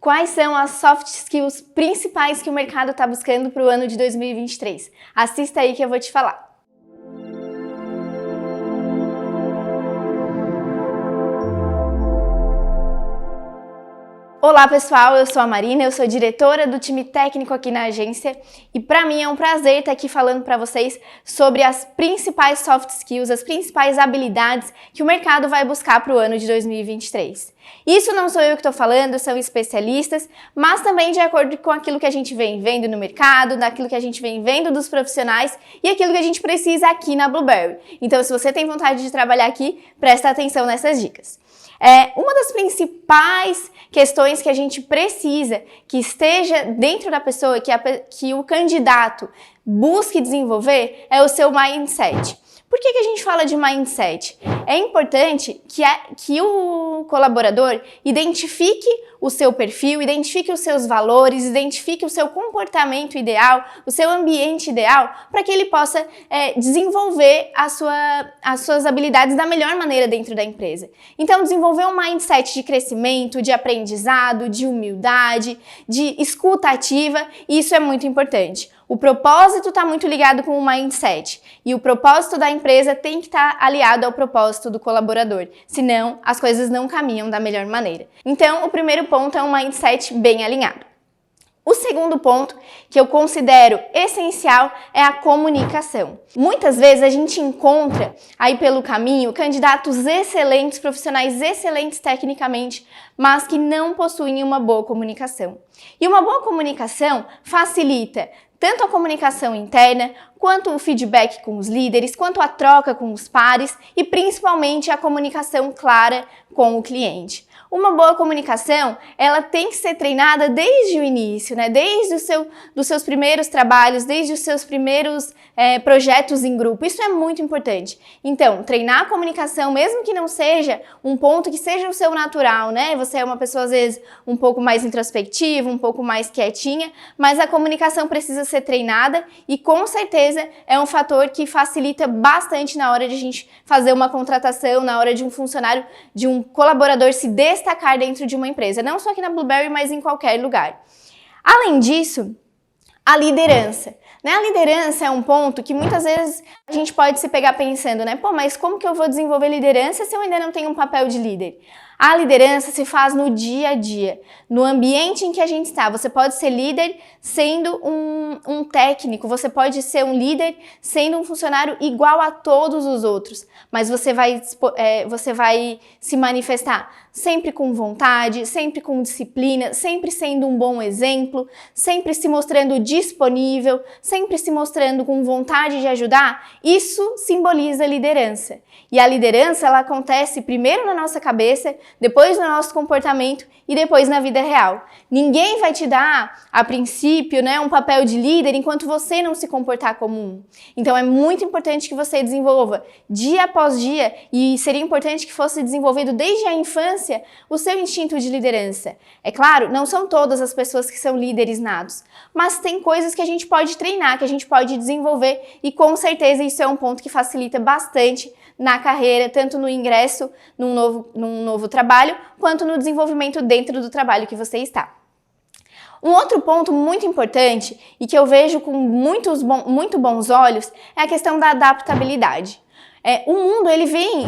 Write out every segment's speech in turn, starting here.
quais são as soft skills principais que o mercado está buscando para o ano de 2023. Assista aí que eu vou te falar. Olá pessoal, eu sou a Marina, eu sou diretora do time técnico aqui na agência e para mim é um prazer estar aqui falando para vocês sobre as principais soft skills, as principais habilidades que o mercado vai buscar para o ano de 2023. Isso não sou eu que estou falando, são especialistas, mas também de acordo com aquilo que a gente vem vendo no mercado, daquilo que a gente vem vendo dos profissionais e aquilo que a gente precisa aqui na Blueberry. Então, se você tem vontade de trabalhar aqui, presta atenção nessas dicas. Uma das principais questões que a gente precisa que esteja dentro da pessoa, que o candidato busque desenvolver, é o seu mindset. Por que a gente fala de mindset? É importante que o colaborador identifique o seu perfil, identifique os seus valores, identifique o seu comportamento ideal, o seu ambiente ideal, para que ele possa desenvolver as suas habilidades da melhor maneira dentro da empresa. Então, desenvolver um mindset de crescimento, de aprendizado, de humildade, de escuta ativa, isso é muito importante. O propósito está muito ligado com o mindset e o propósito da empresa tem que estar aliado ao propósito do colaborador, senão as coisas não caminham da melhor maneira. Então, o primeiro ponto é um mindset bem alinhado. O segundo ponto que eu considero essencial é a comunicação. Muitas vezes a gente encontra aí pelo caminho candidatos excelentes, profissionais excelentes tecnicamente, mas que não possuem uma boa comunicação. E uma boa comunicação facilita tanto a comunicação interna, quanto o feedback com os líderes, quanto a troca com os pares e principalmente a comunicação clara com o cliente. Uma boa comunicação, ela tem que ser treinada desde o início, né? Desde dos seus primeiros trabalhos, desde os seus primeiros projetos em grupo. Isso é muito importante. Então, treinar a comunicação, mesmo que não seja um ponto que seja o seu natural, né? Você é uma pessoa, às vezes, um pouco mais introspectiva, um pouco mais quietinha, mas a comunicação precisa ser treinada e, com certeza, é um fator que facilita bastante na hora de a gente fazer uma contratação, na hora de um funcionário, de um colaborador se destacar dentro de uma empresa, não só aqui na Blueberry, mas em qualquer lugar. Além disso, a liderança. A liderança é um ponto que muitas vezes a gente pode se pegar pensando, né? Pô, mas como que eu vou desenvolver liderança se eu ainda não tenho um papel de líder? A liderança se faz no dia a dia, no ambiente em que a gente está. Você pode ser líder sendo um técnico, você pode ser um líder sendo um funcionário igual a todos os outros, mas você vai se manifestar sempre com vontade, sempre com disciplina, sempre sendo um bom exemplo, sempre se mostrando disponível, sempre se mostrando com vontade de ajudar. Isso simboliza liderança. E a liderança, ela acontece primeiro na nossa cabeça, depois no nosso comportamento e depois na vida real. Ninguém vai te dar, a princípio, né, um papel de líder enquanto você não se comportar como um. Então é muito importante que você desenvolva dia após dia, e seria importante que fosse desenvolvido desde a infância o seu instinto de liderança. É claro, não são todas as pessoas que são líderes natos, mas tem coisas que a gente pode treinar, que a gente pode desenvolver e com certeza isso é um ponto que facilita bastante na carreira, tanto no ingresso num novo trabalho, quanto no desenvolvimento dentro do trabalho que você está. Um outro ponto muito importante e que eu vejo com muito bons olhos é a questão da adaptabilidade. O mundo ele vem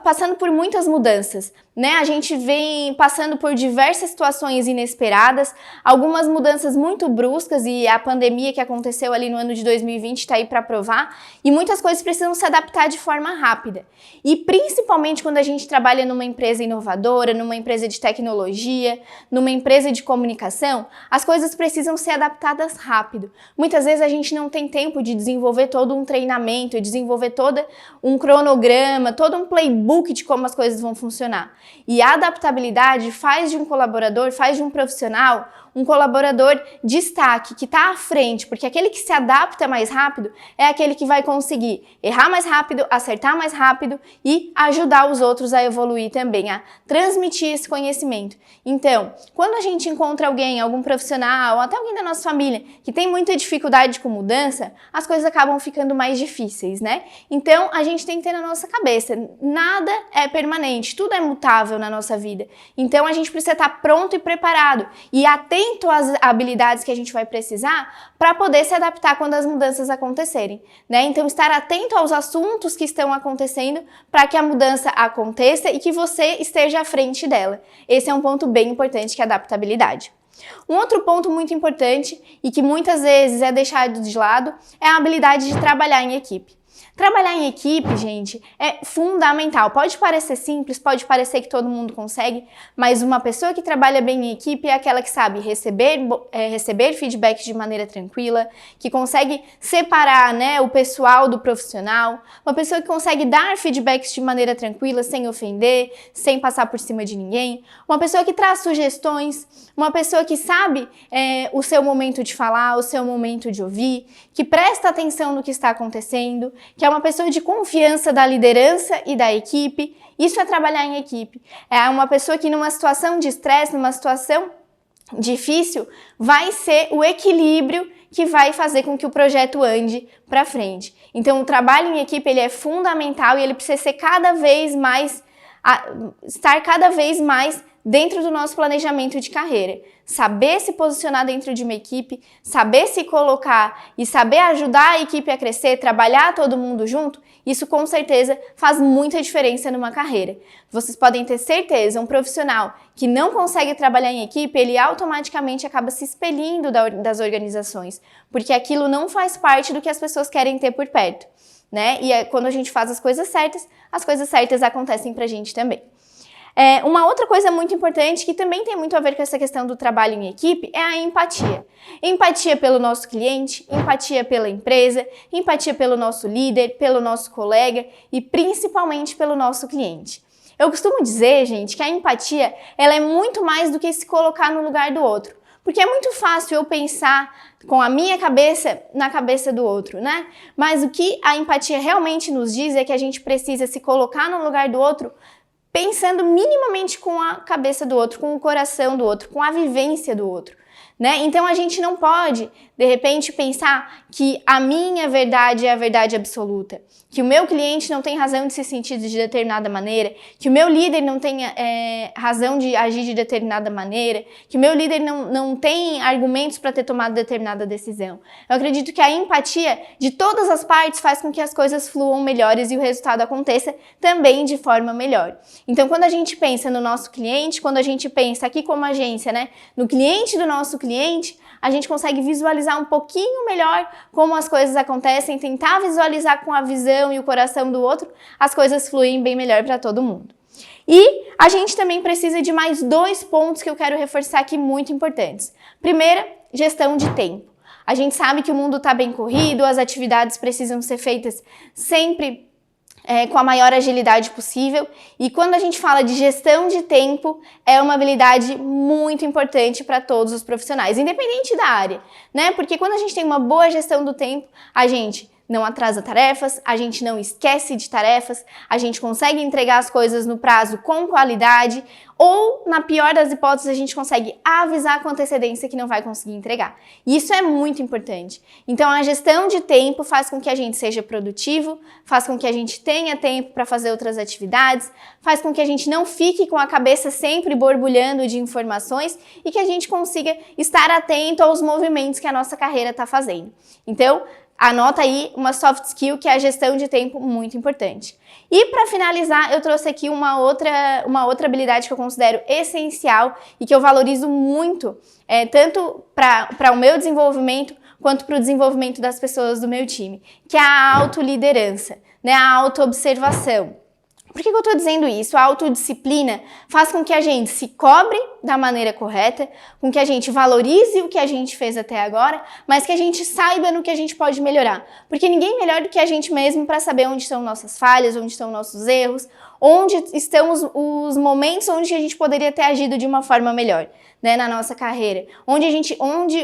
passando por muitas mudanças, né? A gente vem passando por diversas situações inesperadas, algumas mudanças muito bruscas e a pandemia que aconteceu ali no ano de 2020 está aí para provar e muitas coisas precisam se adaptar de forma rápida. E principalmente quando a gente trabalha numa empresa inovadora, numa empresa de tecnologia, numa empresa de comunicação, as coisas precisam ser adaptadas rápido. Muitas vezes a gente não tem tempo de desenvolver todo um treinamento, desenvolver todo um cronograma, todo um playbook de como as coisas vão funcionar. E a adaptabilidade faz de um colaborador, faz de um profissional, um colaborador destaque, que está à frente, porque aquele que se adapta mais rápido é aquele que vai conseguir errar mais rápido, acertar mais rápido e ajudar os outros a evoluir também, a transmitir esse conhecimento. Então, quando a gente encontra alguém, algum profissional, ou até alguém da nossa família, que tem muita dificuldade com mudança, as coisas acabam ficando mais difíceis, né? Então, a gente tem que ter na nossa cabeça, nada é permanente, tudo é mutável, inevitável na nossa vida. Então a gente precisa estar pronto e preparado e atento às habilidades que a gente vai precisar para poder se adaptar quando as mudanças acontecerem, né? Então estar atento aos assuntos que estão acontecendo para que a mudança aconteça e que você esteja à frente dela. Esse é um ponto bem importante, que é a adaptabilidade. Um outro ponto muito importante e que muitas vezes é deixado de lado é a habilidade de trabalhar em equipe. Trabalhar em equipe, gente, é fundamental. Pode parecer simples, pode parecer que todo mundo consegue, mas uma pessoa que trabalha bem em equipe é aquela que sabe receber feedback de maneira tranquila, que consegue separar, né, o pessoal do profissional, uma pessoa que consegue dar feedbacks de maneira tranquila, sem ofender, sem passar por cima de ninguém, uma pessoa que traz sugestões, uma pessoa que sabe o seu momento de falar, o seu momento de ouvir, que presta atenção no que está acontecendo, que é uma pessoa de confiança da liderança e da equipe. Isso é trabalhar em equipe. É uma pessoa que numa situação de estresse, numa situação difícil, vai ser o equilíbrio que vai fazer com que o projeto ande para frente. Então o trabalho em equipe ele é fundamental e ele precisa ser estar cada vez mais dentro do nosso planejamento de carreira. Saber se posicionar dentro de uma equipe, saber se colocar e saber ajudar a equipe a crescer, trabalhar todo mundo junto, isso com certeza faz muita diferença numa carreira. Vocês podem ter certeza, um profissional que não consegue trabalhar em equipe, ele automaticamente acaba se expelindo das organizações, porque aquilo não faz parte do que as pessoas querem ter por perto, né? E quando a gente faz as coisas certas acontecem pra gente também. Uma outra coisa muito importante que também tem muito a ver com essa questão do trabalho em equipe é a empatia. Empatia pelo nosso cliente, empatia pela empresa, empatia pelo nosso líder, pelo nosso colega e principalmente pelo nosso cliente. Eu costumo dizer, gente, que a empatia ela é muito mais do que se colocar no lugar do outro. Porque é muito fácil eu pensar com a minha cabeça na cabeça do outro, né? Mas o que a empatia realmente nos diz é que a gente precisa se colocar no lugar do outro pensando minimamente com a cabeça do outro, com o coração do outro, com a vivência do outro, né? Então a gente não pode, de repente, pensar que a minha verdade é a verdade absoluta, que o meu cliente não tem razão de se sentir de determinada maneira, que o meu líder não tem razão de agir de determinada maneira, que o meu líder não tem argumentos para ter tomado determinada decisão. Eu acredito que a empatia de todas as partes faz com que as coisas fluam melhores e o resultado aconteça também de forma melhor. Então, quando a gente pensa no nosso cliente, quando a gente pensa aqui como agência, né, no cliente do nosso cliente, a gente consegue visualizar um pouquinho melhor como as coisas acontecem, tentar visualizar com a visão e o coração do outro, as coisas fluem bem melhor para todo mundo. E a gente também precisa de mais 2 pontos que eu quero reforçar aqui muito importantes. Primeiro, gestão de tempo. A gente sabe que o mundo está bem corrido, as atividades precisam ser feitas sempre com a maior agilidade possível, e quando a gente fala de gestão de tempo, é uma habilidade muito importante para todos os profissionais, independente da área, né? Porque quando a gente tem uma boa gestão do tempo, a gente não atrasa tarefas, a gente não esquece de tarefas, a gente consegue entregar as coisas no prazo com qualidade, ou, na pior das hipóteses, a gente consegue avisar com antecedência que não vai conseguir entregar. E isso é muito importante. Então, a gestão de tempo faz com que a gente seja produtivo, faz com que a gente tenha tempo para fazer outras atividades, faz com que a gente não fique com a cabeça sempre borbulhando de informações e que a gente consiga estar atento aos movimentos que a nossa carreira está fazendo. Então, anota aí uma soft skill que é a gestão de tempo muito importante. E para finalizar, eu trouxe aqui uma outra habilidade que eu considero essencial e que eu valorizo muito, tanto para o meu desenvolvimento quanto para o desenvolvimento das pessoas do meu time, que é a autoliderança, né? A autoobservação. Por que eu estou dizendo isso? A autodisciplina faz com que a gente se cobre da maneira correta, com que a gente valorize o que a gente fez até agora, mas que a gente saiba no que a gente pode melhorar. Porque ninguém melhor do que a gente mesmo para saber onde estão nossas falhas, onde estão nossos erros, onde estão os momentos onde a gente poderia ter agido de uma forma melhor, né, na nossa carreira, onde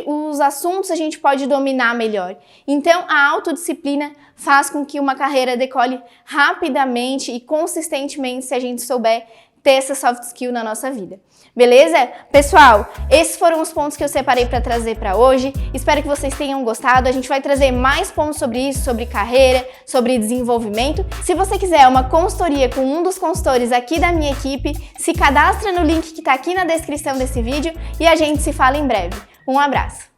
os assuntos a gente pode dominar melhor. Então, a autodisciplina faz com que uma carreira decole rapidamente e consistentemente se a gente souber ter essa soft skill na nossa vida. Beleza? Pessoal, esses foram os pontos que eu separei para trazer para hoje. Espero que vocês tenham gostado. A gente vai trazer mais pontos sobre isso, sobre carreira, sobre desenvolvimento. Se você quiser uma consultoria com um dos consultores aqui da minha equipe, se cadastra no link que está aqui na descrição desse vídeo e a gente se fala em breve. Um abraço!